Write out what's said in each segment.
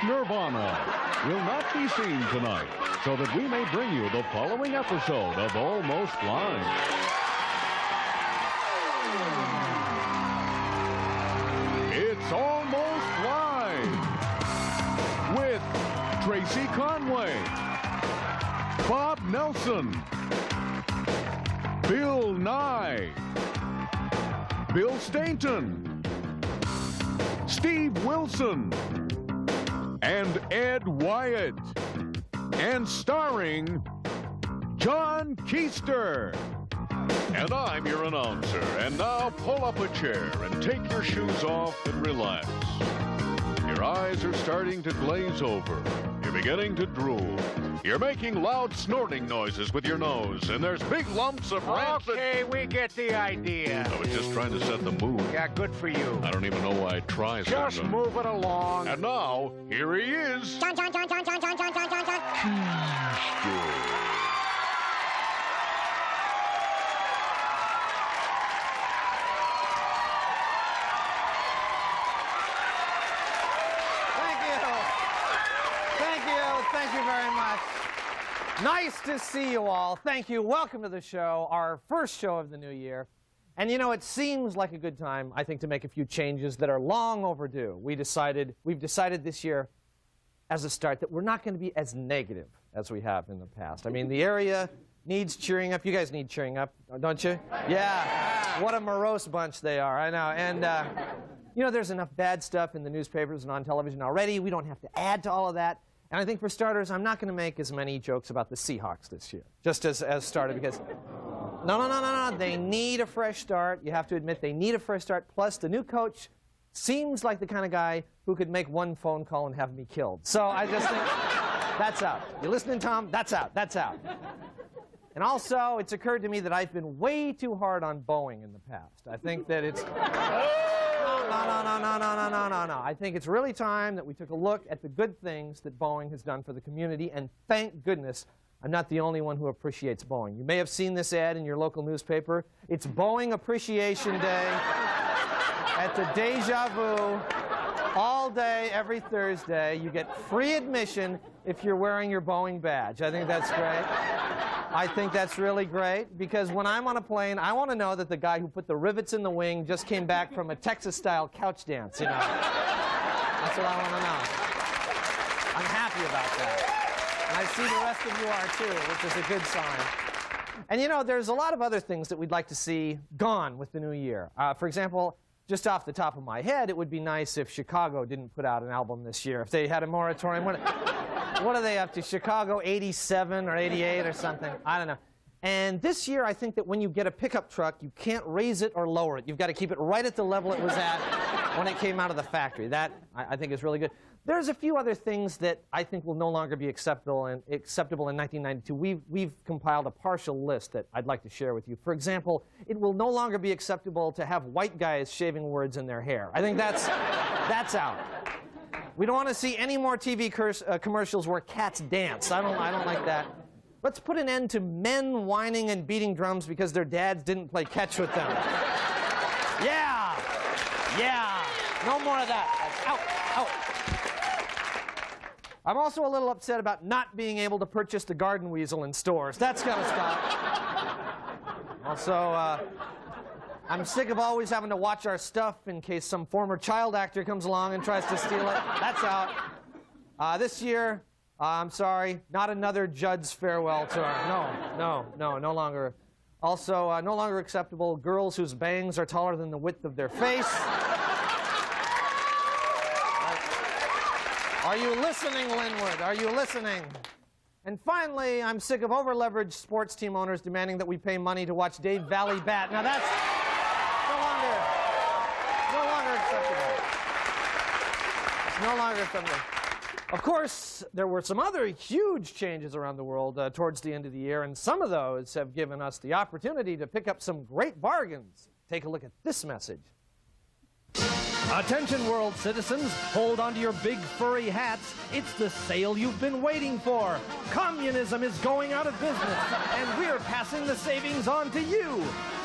Nirvana will not be seen tonight, so that we may bring you the following episode of Almost Blind. It's Almost Live with Tracy Conway, Bob Nelson, Bill Nye, Bill Stainton, Steve Wilson, and Ed Wyatt, and starring John Keister. And I'm your announcer. And now pull up a chair and take your shoes off and relax. Your eyes are starting to glaze over. You're beginning to drool. You're making loud snorting noises with your nose, and there's big lumps of rancid... Okay, we get the idea. I was just trying to set the mood. Yeah, good for you. I don't even know why I try Just something. move it along. And now, here he is. John. Thank you very much. Nice to see you all. Thank you. Welcome to the show, our first show of the new year. And you know, it seems like a good time, I think, to make a few changes that are long overdue. We've decided this year as a start that we're not going to be as negative as we have in the past. I mean, the area needs cheering up. You guys need cheering up, don't you? Yeah. What a morose bunch they are, I know. And, you know, there's enough bad stuff in the newspapers and on television already. We don't have to add to all of that. And I think for starters, I'm not going to make as many jokes about the Seahawks this year, just as starter, because no. They need a fresh start. You have to admit they need a fresh start. Plus, the new coach seems like the kind of guy who could make one phone call and have me killed. So I just think that's out. You listening, Tom? That's out. That's out. And also, it's occurred to me that I've been way too hard on Boeing in the past. I think that it's... No. I think it's really time that we took a look at the good things that Boeing has done for the community, and thank goodness I'm not the only one who appreciates Boeing. You may have seen this ad in your local newspaper. It's Boeing Appreciation Day at the Deja Vu. All day, every Thursday. You get free admission if you're wearing your Boeing badge. I think that's great. I think that's really great, because when I'm on a plane, I want to know that the guy who put the rivets in the wing just came back from a Texas-style couch dance, you know. That's what I want to know. I'm happy about that. And I see the rest of you are too, which is a good sign. And you know, there's a lot of other things that we'd like to see gone with the new year. For example, just off the top of my head, it would be nice if Chicago didn't put out an album this year, if they had a moratorium. What are they up to? Chicago 87 or 88 or something? I don't know. And this year, I think that when you get a pickup truck, you can't raise it or lower it. You've got to keep it right at the level it was at when it came out of the factory. That, I think, is really good. There's a few other things that I think will no longer be acceptable in 1992. We've compiled a partial list that I'd like to share with you. For example, it will no longer be acceptable to have white guys shaving words in their hair. I think that's out. We don't want to see any more TV commercials where cats dance. I don't like that. Let's put an end to men whining and beating drums because their dads didn't play catch with them. Yeah. No more of that. Out. I'm also a little upset about not being able to purchase the garden weasel in stores. That's got to stop. Also, I'm sick of always having to watch our stuff in case some former child actor comes along and tries to steal it. That's out. This year, I'm sorry, not another Judd's farewell tour. No longer. Also, no longer acceptable girls whose bangs are taller than the width of their face. Are you listening, Linwood? Are you listening? And finally, I'm sick of over-leveraged sports team owners demanding that we pay money to watch Dave Valley bat. Now that's no longer acceptable. It's no longer acceptable. Of course, there were some other huge changes around the world towards the end of the year, and some of those have given us the opportunity to pick up some great bargains. Take a look at this message. Attention, world citizens. Hold onto your big furry hats. It's the sale you've been waiting for. Communism is going out of business, and we're passing the savings on to you.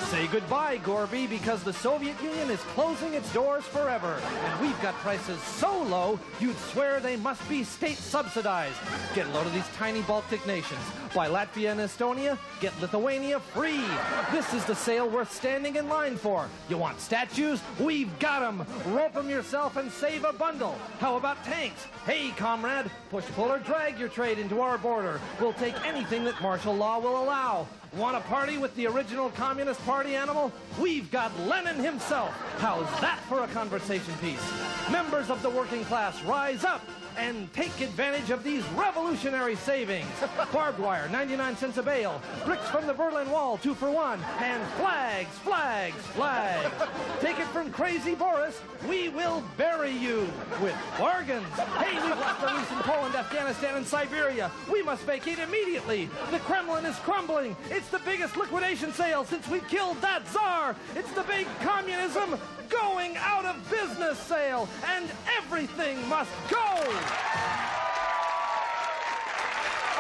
Say goodbye, Gorby, because the Soviet Union is closing its doors forever. And we've got prices so low, you'd swear they must be state subsidized. Get a load of these tiny Baltic nations. Buy Latvia and Estonia, get Lithuania free. This is the sale worth standing in line for. You want statues? We've got them. Rope them yourself and save a bundle. How about tanks? Hey, comrade, push, pull, or drag your trade into our border. We'll take anything that martial law will allow. Want a party with the original Communist Party animal? We've got Lenin himself. How's that for a conversation piece? Members of the working class, rise up and take advantage of these revolutionary savings. Barbed wire, 99 cents a bale. Bricks from the Berlin Wall, 2 for 1. And flags, flags, flags. Take it from Crazy Boris, we will bury you with bargains. Hey, we've lost our lease in Poland, Afghanistan, and Siberia. We must vacate immediately. The Kremlin is crumbling. It's the biggest liquidation sale since we killed that czar. It's the big communism going out of business sale, and everything must go.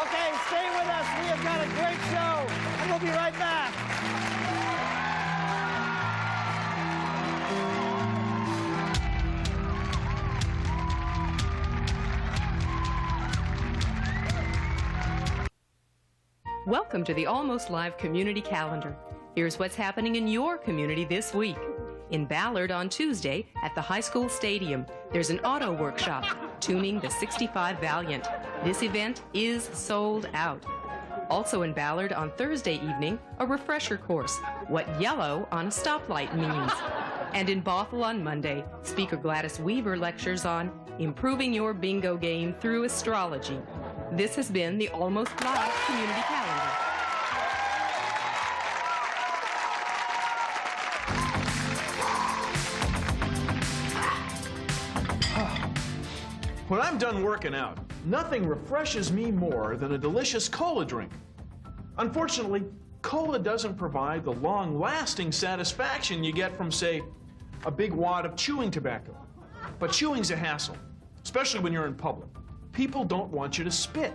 Okay, stay with us. We have got a great show, and we'll be right back. Welcome to the Almost Live Community Calendar. Here's what's happening in your community this week. In Ballard on Tuesday at the high school stadium, there's an auto workshop, tuning the 65 Valiant. This event is sold out. Also in Ballard on Thursday evening, a refresher course, what yellow on a stoplight means. And in Bothell on Monday, Speaker Gladys Weaver lectures on improving your bingo game through astrology. This has been the Almost Live Community Calendar. When I'm done working out, nothing refreshes me more than a delicious cola drink. Unfortunately, cola doesn't provide the long-lasting satisfaction you get from, say, a big wad of chewing tobacco. But chewing's a hassle, especially when you're in public. People don't want you to spit.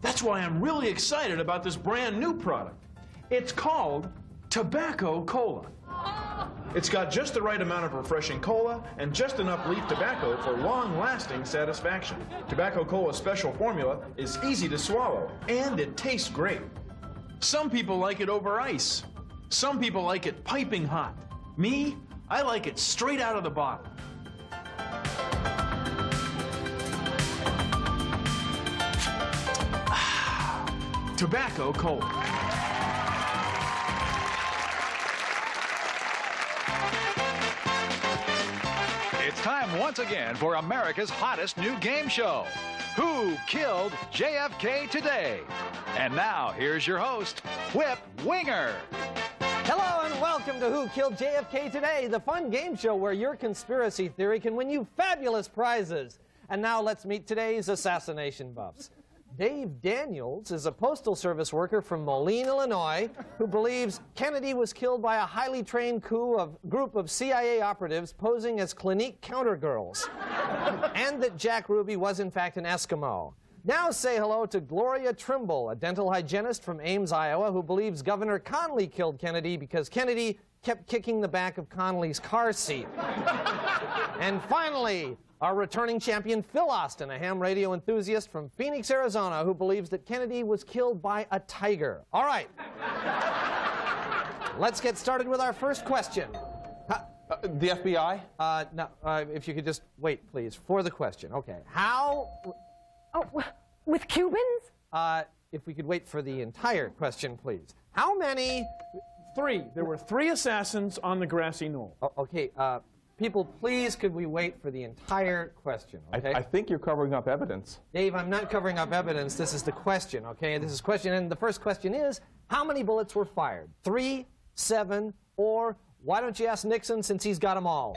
That's why I'm really excited about this brand new product. It's called Tobacco Cola. It's got just the right amount of refreshing cola and just enough leaf tobacco for long-lasting satisfaction. Tobacco Cola's special formula is easy to swallow, and it tastes great. Some people like it over ice. Some people like it piping hot. Me, I like it straight out of the bottle. Tobacco Cola. It's time once again for America's hottest new game show, Who Killed JFK Today? And now, here's your host, Whip Winger. Hello and welcome to Who Killed JFK Today, the fun game show where your conspiracy theory can win you fabulous prizes. And now let's meet today's assassination buffs. Dave Daniels is a Postal Service worker from Moline, Illinois, who believes Kennedy was killed by a highly trained group of CIA operatives posing as Clinique countergirls, and that Jack Ruby was in fact an Eskimo. Now say hello to Gloria Trimble, a dental hygienist from Ames, Iowa, who believes Governor Connally killed Kennedy because Kennedy kept kicking the back of Connally's car seat. And finally, our returning champion, Phil Austin, a ham radio enthusiast from Phoenix, Arizona, who believes that Kennedy was killed by a tiger. All right. Let's get started with our first question. The FBI? No, if you could just wait, please, for the question. Okay. How... Oh, with Cubans? If we could wait for the entire question, please. How many... Three. There were 3 assassins on the grassy knoll. Oh, okay, people, please, could we wait for the entire question, okay? I think you're covering up evidence. Dave, I'm not covering up evidence. This is the question, okay? This is question, and the first question is, how many bullets were fired? 3, 7, or why don't you ask Nixon since he's got them all?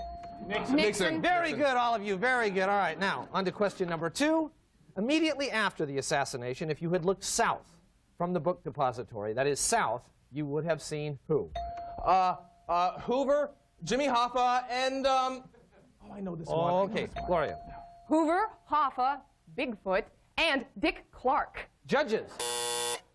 Nixon. Very good, all of you, very good. All right, now, on to question number 2. Immediately after the assassination, if you had looked south from the book depository, that is south, you would have seen who? Hoover, Jimmy Hoffa, and, oh my I know this Oh, one. okay, Gloria. Hoover, Hoffa, Bigfoot, and Dick Clark. Judges.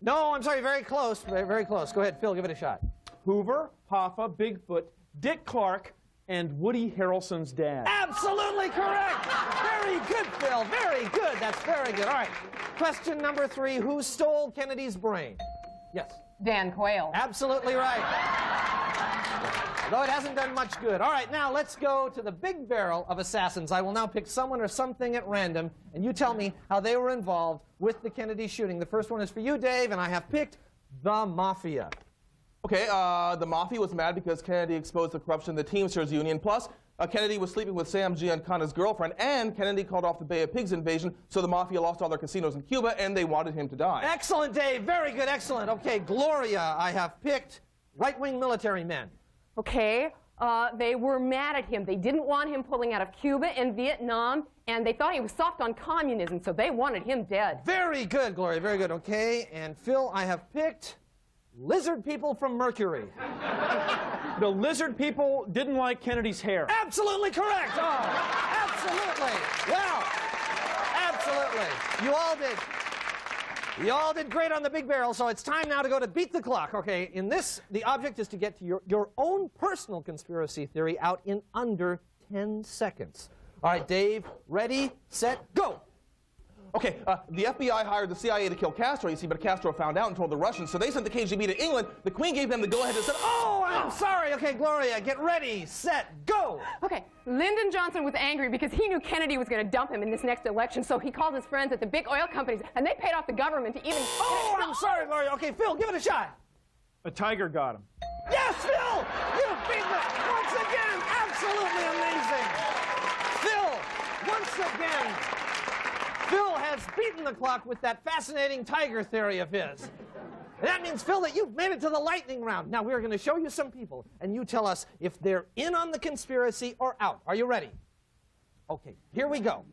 No, I'm sorry, very close. Very, very close. Go ahead, Phil, give it a shot. Hoover, Hoffa, Bigfoot, Dick Clark, and Woody Harrelson's dad. Absolutely correct. Very good, Phil. Very good. That's very good. All right. Question number 3. Who stole Kennedy's brain? Yes. Dan Quayle. Absolutely right. Though it hasn't done much good. All right, now let's go to the big barrel of assassins. I will now pick someone or something at random, and you tell me how they were involved with the Kennedy shooting. The first one is for you, Dave, and I have picked the Mafia. Okay, the Mafia was mad because Kennedy exposed the corruption of the Teamsters Union. Plus, Kennedy was sleeping with Sam Giancana's girlfriend, and Kennedy called off the Bay of Pigs invasion, so the Mafia lost all their casinos in Cuba, and they wanted him to die. Excellent, Dave. Very good. Excellent. Okay, Gloria, I have picked right-wing military men. Okay, they were mad at him. They didn't want him pulling out of Cuba and Vietnam, and they thought he was soft on communism, so they wanted him dead. Very good, Gloria. Very good. Okay, and Phil, I have picked lizard people from Mercury. The lizard people didn't like Kennedy's hair. Absolutely correct. Oh, absolutely. Wow. Absolutely. You all did great on the big barrel, so it's time now to go to beat the clock. Okay, in this, the object is to get to your own personal conspiracy theory out in under 10 seconds. All right, Dave, ready, set, go. Okay, the FBI hired the CIA to kill Castro, you see, but Castro found out and told the Russians, so they sent the KGB to England. The Queen gave them the go-ahead and said, Oh, I'm sorry. Okay, Gloria, get ready, set, go. Okay, Lyndon Johnson was angry because he knew Kennedy was going to dump him in this next election, so he called his friends at the big oil companies, and they paid off the government to even... Oh, I'm sorry, Gloria. Okay, Phil, give it a shot. a tiger got him. Yes, Phil! You've beaten it once again. Absolutely amazing. Phil, once again, Phil has beaten the clock with that fascinating tiger theory of his. And that means, Phil, that you've made it to the lightning round. Now, we're going to show you some people, and you tell us if they're in on the conspiracy or out. Are you ready? Okay, here we go.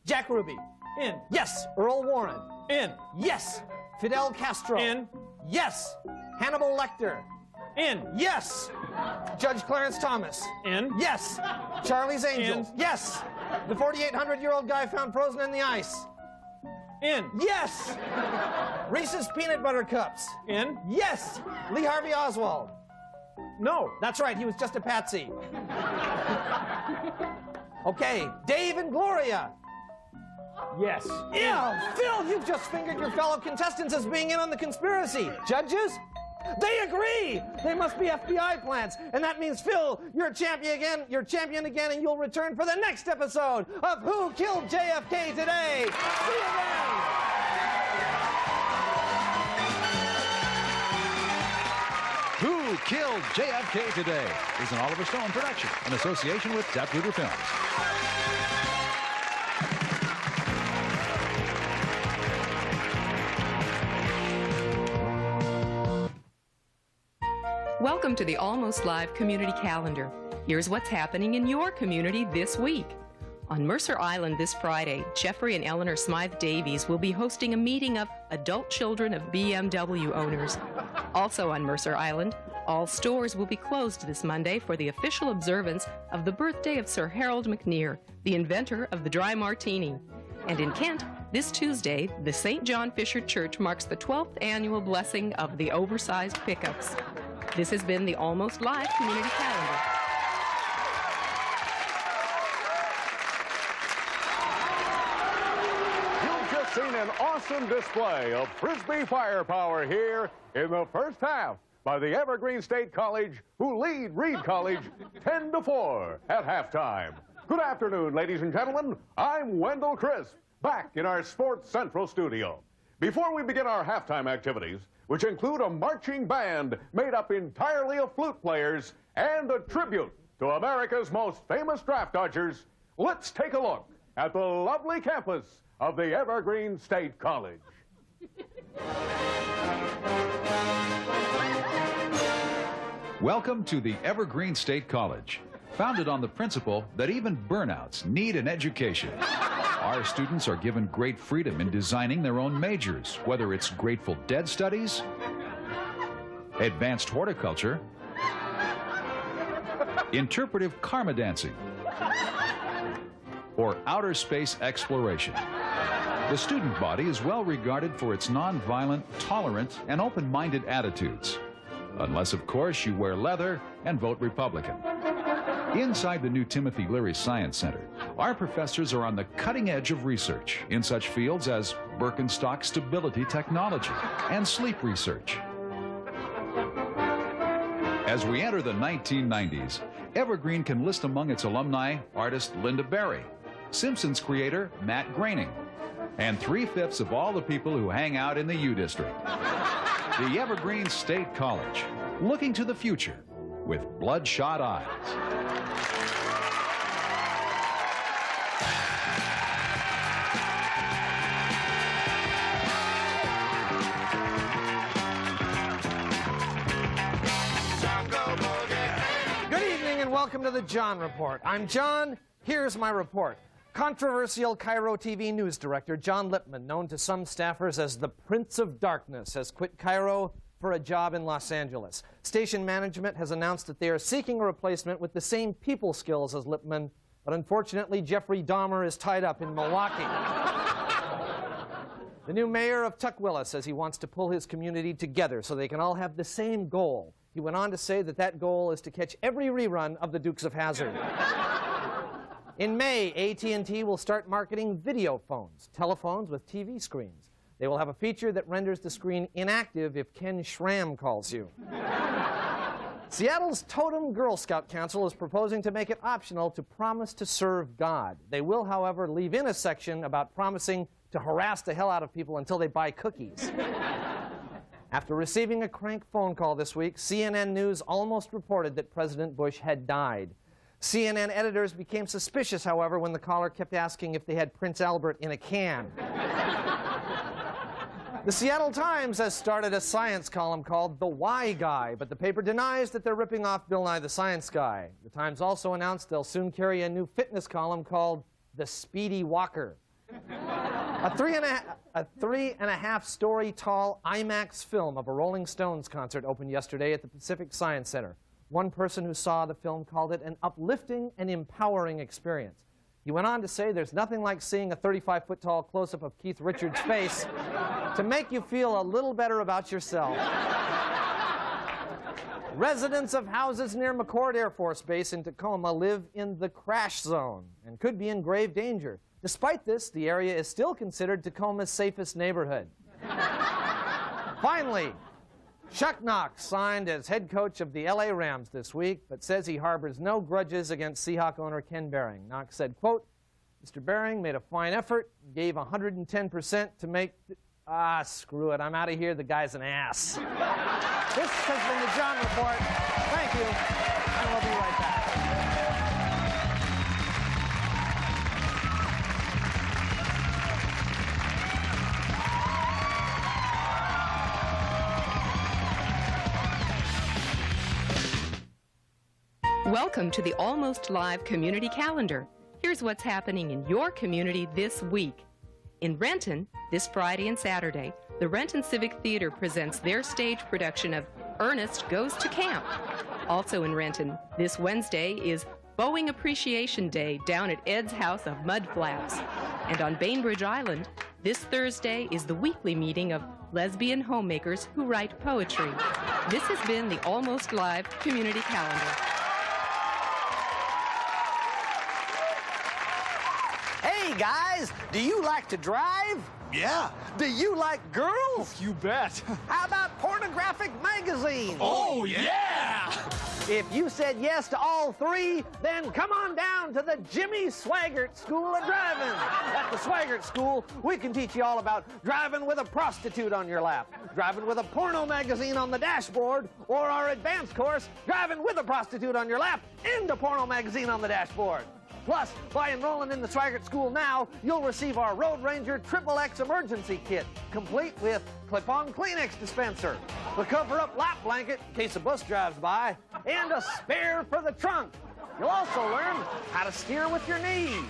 Jack Ruby. In. Yes. Earl Warren. In. Yes. Fidel Castro. In. Yes. Hannibal Lecter. In. Yes. Judge Clarence Thomas. In. Yes. Charlie's Angels. In. Yes. The 4,800-year-old guy found frozen in the ice. In. Yes. Reese's Peanut Butter Cups. In. Yes. Lee Harvey Oswald. No. That's right, he was just a patsy. Okay, Dave and Gloria. Yes. Yeah, Phil, you've just fingered your fellow contestants as being in on the conspiracy. Judges? They agree! They must be FBI plants. And that means, Phil, you're champion again, and you'll return for the next episode of Who Killed JFK Today? See you then! Who Killed JFK Today is an Oliver Stone production in association with Zapruder Films. Welcome to the Almost Live Community Calendar. Here's what's happening in your community this week. On Mercer Island this Friday, Jeffrey and Eleanor Smythe Davies will be hosting a meeting of adult children of BMW owners. Also on Mercer Island, all stores will be closed this Monday for the official observance of the birthday of Sir Harold McNear, the inventor of the dry martini. And in Kent, this Tuesday, the St. John Fisher Church marks the 12th annual blessing of the oversized pickups. This has been the Almost Live Community Calendar. You've just seen an awesome display of Frisbee firepower here in the first half by the Evergreen State College, who lead Reed College 10-4 at halftime. Good afternoon, ladies and gentlemen. I'm Wendell Crisp, back in our Sports Central studio. Before we begin our halftime activities, which include a marching band made up entirely of flute players and a tribute to America's most famous draft dodgers, let's take a look at the lovely campus of the Evergreen State College. Welcome to the Evergreen State College, founded on the principle that even burnouts need an education. Our students are given great freedom in designing their own majors, whether it's Grateful Dead studies, advanced horticulture, interpretive karma dancing, or outer space exploration. The student body is well regarded for its nonviolent, tolerant, and open-minded attitudes. Unless, of course, you wear leather and vote Republican. Inside the new Timothy Leary Science Center, our professors are on the cutting edge of research in such fields as Birkenstock stability technology and sleep research. As we enter the 1990s, Evergreen can list among its alumni artist Linda Berry, Simpsons creator Matt Groening, and 3/5 of all the people who hang out in the U District. The Evergreen State College, looking to the future with bloodshot eyes. Good evening and welcome to the John Report. I'm John. Here's my report. Controversial Cairo TV news director John Lipman, known to some staffers as the Prince of Darkness, has quit Cairo for a job in Los Angeles. Station management has announced that they are seeking a replacement with the same people skills as Lipman, but unfortunately Jeffrey Dahmer is tied up in Milwaukee. The new mayor of Tukwila says he wants to pull his community together so they can all have the same goal. He went on to say that that goal is to catch every rerun of the Dukes of Hazzard. In May, AT&T will start marketing video phones, telephones with TV screens. They will have a feature that renders the screen inactive if Ken Schramm calls you. Seattle's Totem Girl Scout Council is proposing to make it optional to promise to serve God. They will, however, leave in a section about promising to harass the hell out of people until they buy cookies. After receiving a crank phone call this week, CNN News almost reported that President Bush had died. CNN editors became suspicious, however, when the caller kept asking if they had Prince Albert in a can. The Seattle Times has started a science column called The Why Guy, but the paper denies that they're ripping off Bill Nye the Science Guy. The Times also announced they'll soon carry a new fitness column called The Speedy Walker. A three and a half story tall IMAX film of a Rolling Stones concert opened yesterday at the Pacific Science Center. One person who saw the film called it an uplifting and empowering experience. He went on to say there's nothing like seeing a 35-foot-tall close-up of Keith Richards' face to make you feel a little better about yourself. Residents of houses near McChord Air Force Base in Tacoma live in the crash zone and could be in grave danger. Despite this, the area is still considered Tacoma's safest neighborhood. Finally, Chuck Knox signed as head coach of the LA Rams this week, but says he harbors no grudges against Seahawk owner Ken Behring. Knox said, quote, Mr. Behring made a fine effort, gave 110% to make... screw it, I'm out of here, the guy's an ass. This has been the John Report. Thank you, and we'll be right back. Welcome to the Almost Live Community Calendar. Here's what's happening in your community this week. In Renton, this Friday and Saturday, the Renton Civic Theater presents their stage production of Ernest Goes to Camp. Also in Renton, this Wednesday is Boeing Appreciation Day down at Ed's House of Mud Flaps. And on Bainbridge Island, this Thursday is the weekly meeting of lesbian homemakers who write poetry. This has been the Almost Live Community Calendar. Hey guys, do you like to drive? Yeah. Do you like girls? You bet. How about pornographic magazines? Oh, yeah! If you said yes to all three, then come on down to the Jimmy Swaggart School of Driving. At the Swaggart School, we can teach you all about driving with a prostitute on your lap, driving with a porno magazine on the dashboard, or our advanced course, driving with a prostitute on your lap and a porno magazine on the dashboard. Plus, by enrolling in the Swaggart School now, you'll receive our Road Ranger XXX Emergency Kit, complete with clip-on Kleenex dispenser, the cover-up lap blanket in case a bus drives by, and a spare for the trunk. You'll also learn how to steer with your knees.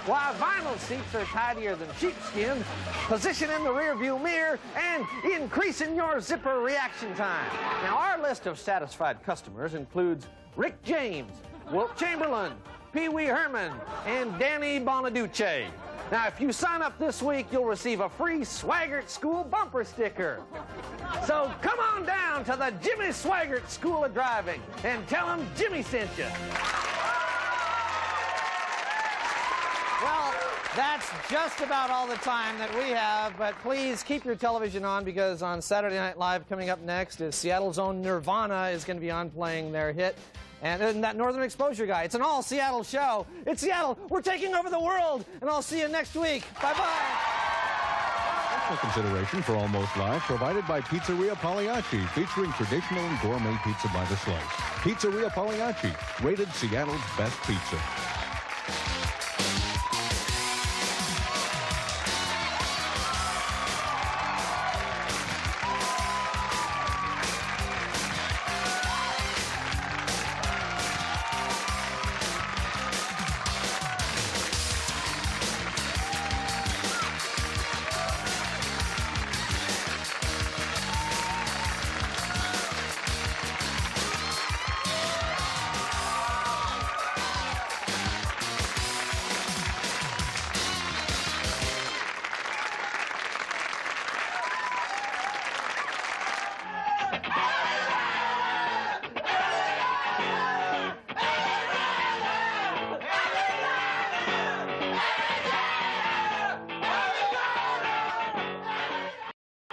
While vinyl seats are tidier than sheepskin, position in the rearview mirror, and increasing your zipper reaction time. Now, our list of satisfied customers includes Rick James, Wilt Chamberlain, Pee Wee Herman, and Danny Bonaduce. Now, if you sign up this week, you'll receive a free Swaggart School bumper sticker. So come on down to the Jimmy Swaggart School of Driving and tell them Jimmy sent you. Well, that's just about all the time that we have, but please keep your television on because on Saturday Night Live coming up next is Seattle's own Nirvana is going to be on playing their hit. And that Northern Exposure guy. It's an all Seattle show. It's Seattle. We're taking over the world. And I'll see you next week. Bye-bye. Special consideration for Almost Live provided by Pizzeria Pagliacci, featuring traditional and gourmet pizza by the slice. Pizzeria Pagliacci, rated Seattle's best pizza.